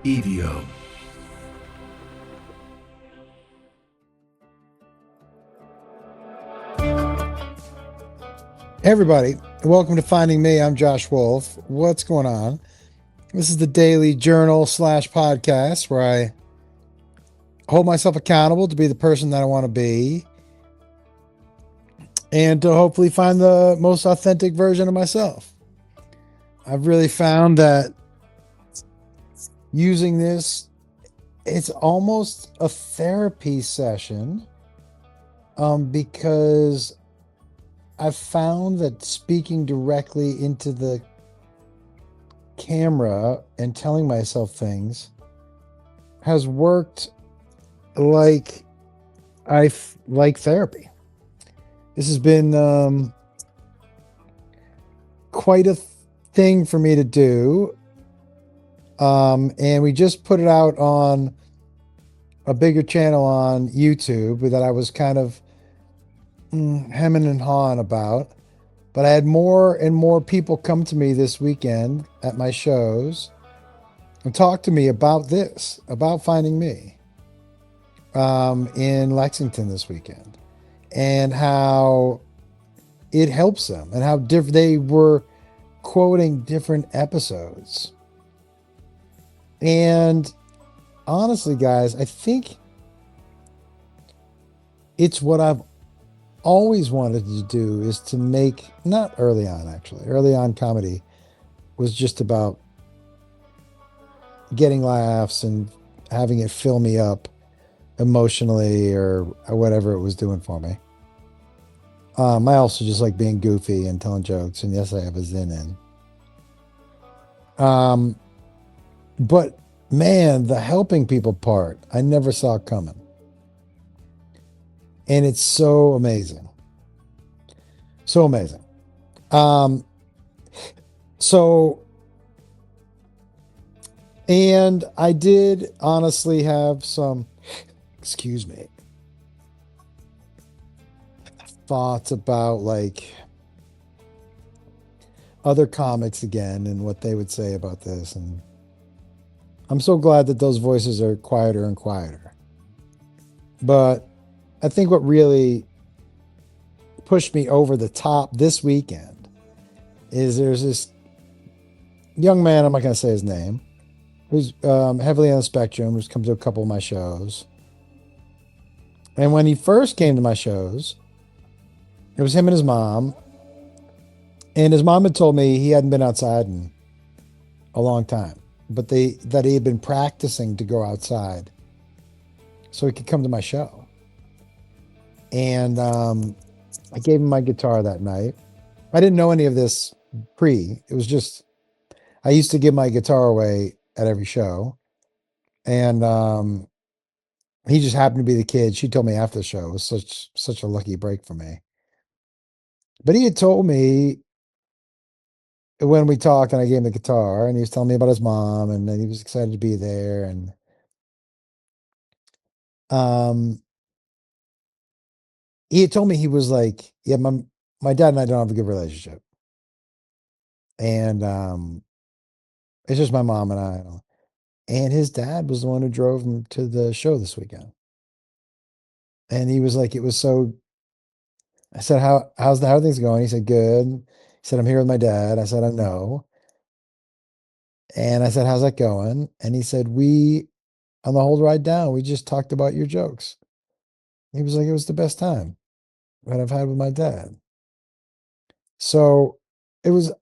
EDO. Hey everybody, welcome to Finding Me. I'm Josh Wolf. What's going on? This is the daily journal slash podcast where I hold myself accountable to be the person that I want to be and to hopefully find the most authentic version of myself. I've really found that using this, it's almost a therapy session because I've found that speaking directly into the camera and telling myself things has worked like like therapy. This has been quite a thing for me to do. And we just put it out on a bigger channel on YouTube that I was kind of hemming and hawing about. But I had more and more people come to me this weekend at my shows and talk to me about this, about finding me in Lexington this weekend, and how it helps them, and how they were quoting different episodes. And honestly, guys, I think it's what I've always wanted to do, is to make, not early on, actually. Early on, comedy was just about getting laughs and having it fill me up emotionally or whatever it was doing for me. I also just like being goofy and telling jokes, and yes, I have a Zen in. But man, the helping people part, I never saw coming. And it's so amazing. So amazing. And I did honestly have some, excuse me, thoughts about like other comics again and what they would say about this. And I'm so glad that those voices are quieter and quieter. But I think what really pushed me over the top this weekend is there's this young man, I'm not going to say his name, who's heavily on the spectrum, who's come to a couple of my shows. And when he first came to my shows, it was him and his mom. And his mom had told me he hadn't been outside in a long time, but that he had been practicing to go outside so he could come to my show. And I gave him my guitar that night. I didn't know any of this pre. It was just, I used to give my guitar away at every show. And he just happened to be the kid. She told me after the show. It was such a lucky break for me. But he had told me when we talked and I gave him the guitar, and he was telling me about his mom, and then he was excited to be there. And he had told me, he was like, yeah, my dad and I don't have a good relationship. And it's just my mom and I. And his dad was the one who drove him to the show this weekend. And he was like, it was so, I said, how are things going? He said, good. He said, I'm here with my dad. I said, I know. And I said, how's that going? And he said, on the whole ride down, we just talked about your jokes. He was like, it was the best time that I've had with my dad. So it was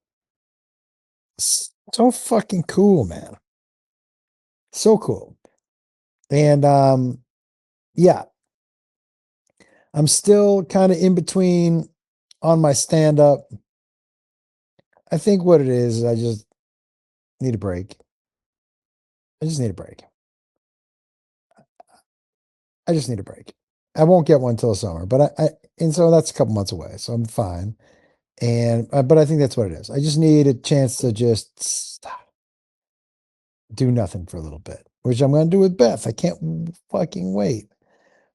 so fucking cool, man. So cool. And yeah, I'm still kind of in between on my stand up. I think what it is I just need a break. I just need a break. I just need a break. I won't get one till the summer, but and so that's a couple months away, so I'm fine. And but I think that's what it is. I just need a chance to just stop, do nothing for a little bit, which I'm going to do with Beth. I can't fucking wait.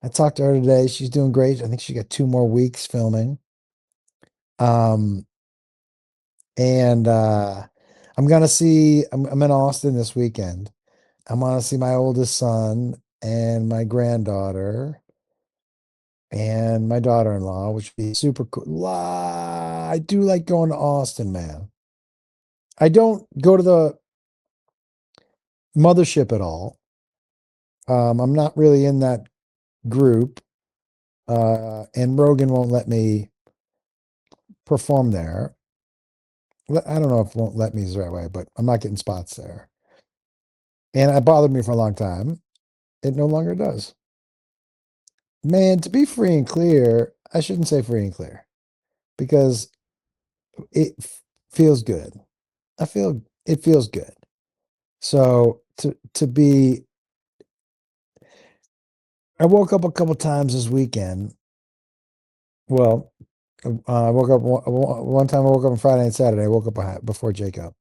I talked to her today. She's doing great. I think she got 2 more weeks filming. And I'm gonna see. I'm in Austin this weekend, I'm gonna see my oldest son and my granddaughter and my daughter-in-law, which would be super cool. I do like going to Austin, man. I don't go to the mothership at all. I'm not really in that group. And Rogan won't let me perform there. I don't know if won't let me is the right way, but I'm not getting spots there. And it bothered me for a long time. It no longer does. Man, to be free and clear, I shouldn't say free and clear because feels good. I feel it feels good. So to be, I woke up a couple times this weekend. Well, I woke up one time. I woke up on Friday and Saturday. I woke up before Jacob,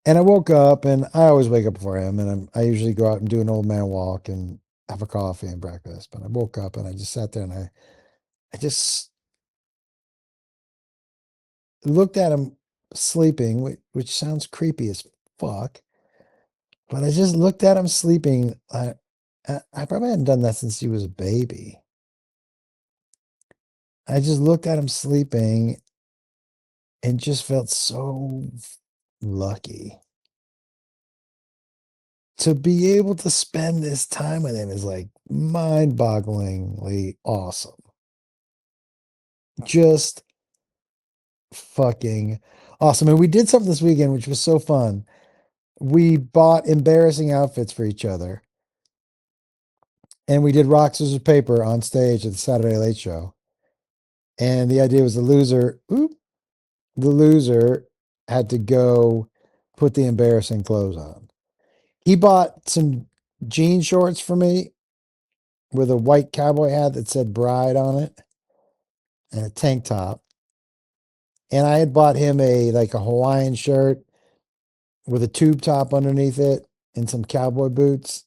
and I woke up, and I always wake up before him, and I usually go out and do an old man walk and have a coffee and breakfast. But I woke up and I just sat there and I just looked at him sleeping, which sounds creepy as fuck. But I just looked at him sleeping. I probably hadn't done that since he was a baby. I just looked at him sleeping and just felt so lucky. To be able to spend this time with him is like mind-bogglingly awesome. Just fucking awesome. And we did something this weekend, which was so fun. We bought embarrassing outfits for each other. And we did rock, scissors, paper on stage at the Saturday Late Show. And the idea was the loser had to go put the embarrassing clothes on. He bought some jean shorts for me with a white cowboy hat that said bride on it and a tank top. And I had bought him a Hawaiian shirt with a tube top underneath it and some cowboy boots.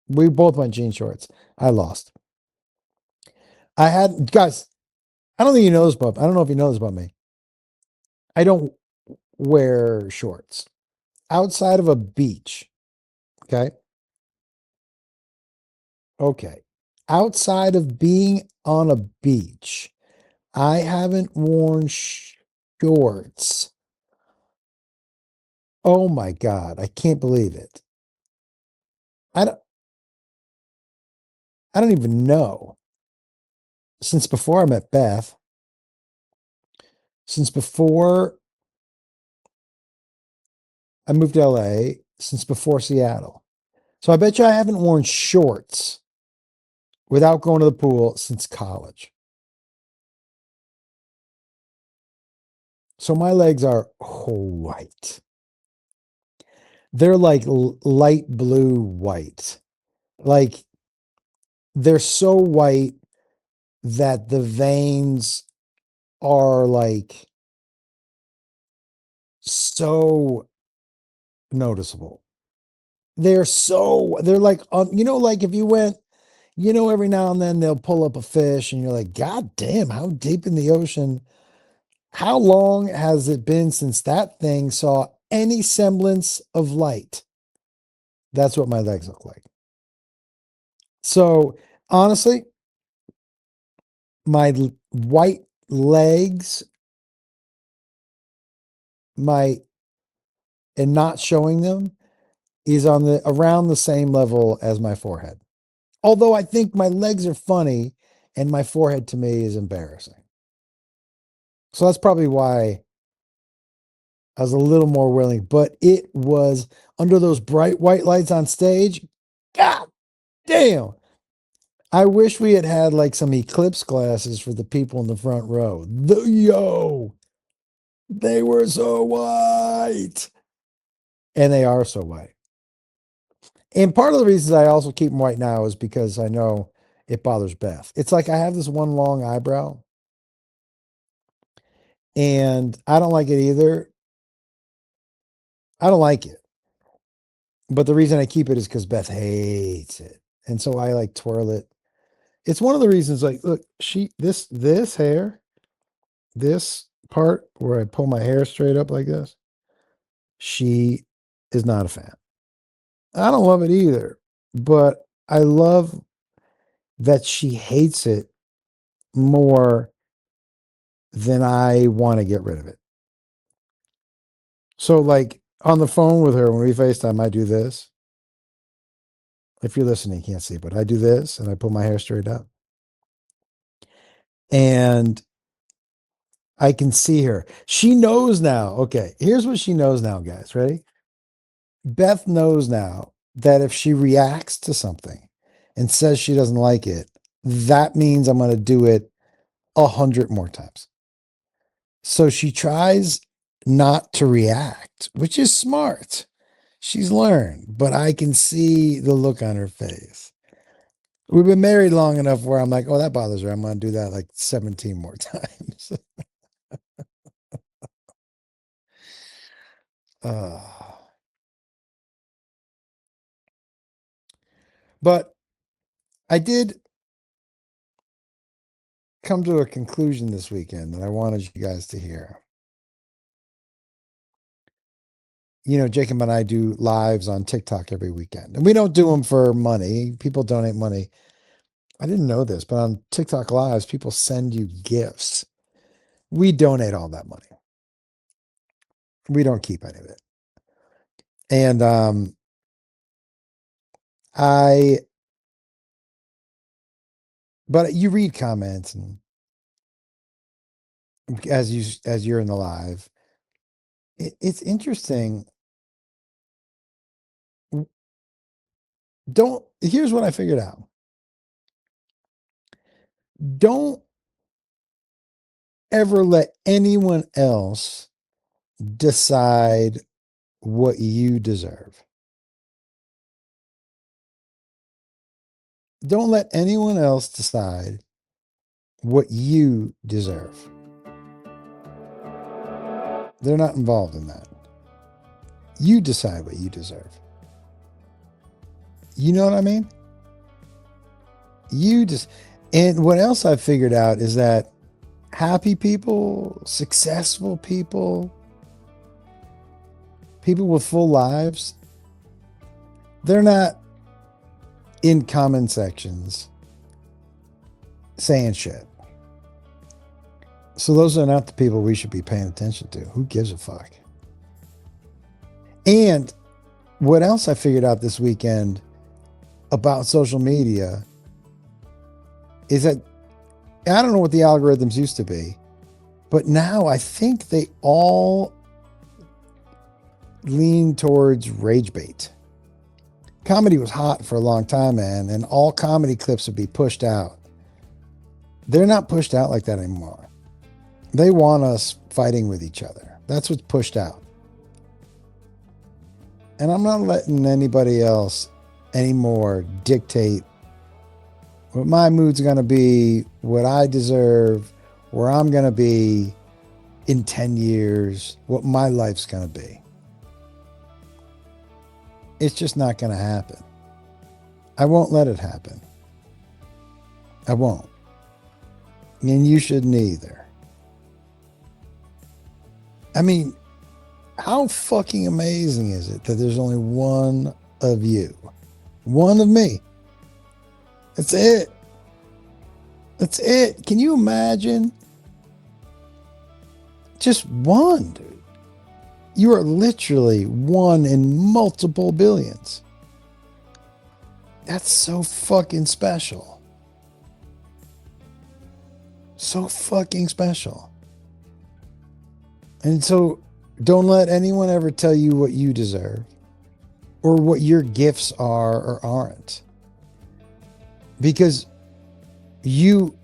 We both went jean shorts. I lost. I had guys, I don't think you know this about I don't know if you know this about me. I don't wear shorts outside of a beach. Okay. Okay. Outside of being on a beach, I haven't worn shorts. Oh my God. I can't believe it. I don't, I don't even know. Since before I met Beth, since before I moved to LA, since before Seattle. So I bet you I haven't worn shorts without going to the pool since college. So my legs are white. They're like light blue white. Like they're so white that the veins are like so noticeable. They're like, like if you went, every now and then they'll pull up a fish and you're like, God damn, how deep in the ocean? How long has it been since that thing saw any semblance of light? That's what my legs look like. So honestly, my white legs, and not showing them is on the around the same level as my forehead. Although I think my legs are funny and my forehead to me is embarrassing. So that's probably why I was a little more willing, but it was under those bright white lights on stage. God damn. I wish we had had like some eclipse glasses for the people in the front row. They were so white. And they are so white. And part of the reasons I also keep them white now is because I know it bothers Beth. It's like I have this one long eyebrow and I don't like it either. I don't like it. But the reason I keep it is because Beth hates it. And so I like twirl it. It's one of the reasons, like, look, this hair, this part where I pull my hair straight up like this, she is not a fan. I don't love it either, but I love that she hates it more than I want to get rid of it. So, like on the phone with her, when we FaceTime, I do this. If you're listening, you can't see, but I do this and I put my hair straight up. And I can see her. She knows now. Okay, here's what she knows now, guys. Ready? Beth knows now that if she reacts to something and says she doesn't like it, that means I'm going to do it 100 more times. So she tries not to react, which is smart. She's learned, but I can see the look on her face. We've been married long enough where I'm like, oh, that bothers her. I'm going to do that like 17 more times. But I did come to a conclusion this weekend that I wanted you guys to hear. You know, Jacob and I do lives on TikTok every weekend, and we don't do them for money. People donate money. I didn't know this, but on TikTok lives, people send you gifts. We donate all that money. We don't keep any of it. And but you read comments, and as you're in the live, it's interesting. Here's what I figured out. Don't ever let anyone else decide what you deserve. Don't let anyone else decide what you deserve. They're not involved in that. You decide what you deserve. You know what I mean? And what else I've figured out is that happy people, successful people, people with full lives, they're not in comment sections saying shit. So those are not the people we should be paying attention to. Who gives a fuck? And what else I figured out this weekend about social media is that I don't know what the algorithms used to be, but now I think they all lean towards rage bait. Comedy was hot for a long time, man, and all comedy clips would be pushed out. They're not pushed out like that anymore. They want us fighting with each other. That's what's pushed out. And I'm not letting anybody else anymore dictate what my mood's going to be, what I deserve, where I'm going to be in 10 years, what my life's going to be. It's just not going to happen. I won't let it happen. I won't. And you shouldn't either. I mean, how fucking amazing is it that there's only one of you? One of me. That's it. That's it. Can you imagine? Just one, dude. You are literally one in multiple billions. That's so fucking special. So fucking special. And so don't let anyone ever tell you what you deserve or what your gifts are or aren't. Because you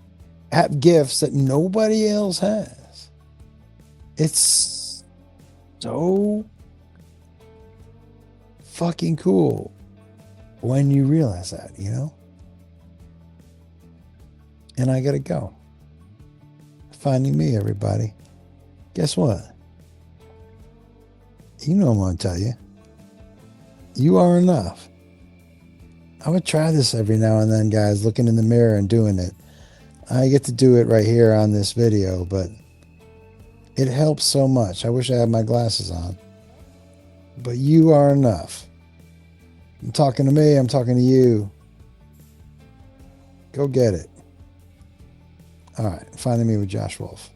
have gifts that nobody else has. It's so fucking cool when you realize that, you know? And I gotta go. Finding me, everybody. Guess what? You know I'm gonna tell you. You are enough. I would try this every now and then, guys, looking in the mirror and doing it. I get to do it right here on this video, but it helps so much. I wish I had my glasses on. but you are enough. I'm talking to me. I'm talking to you. Go get it. All right. Finding me with Josh Wolf.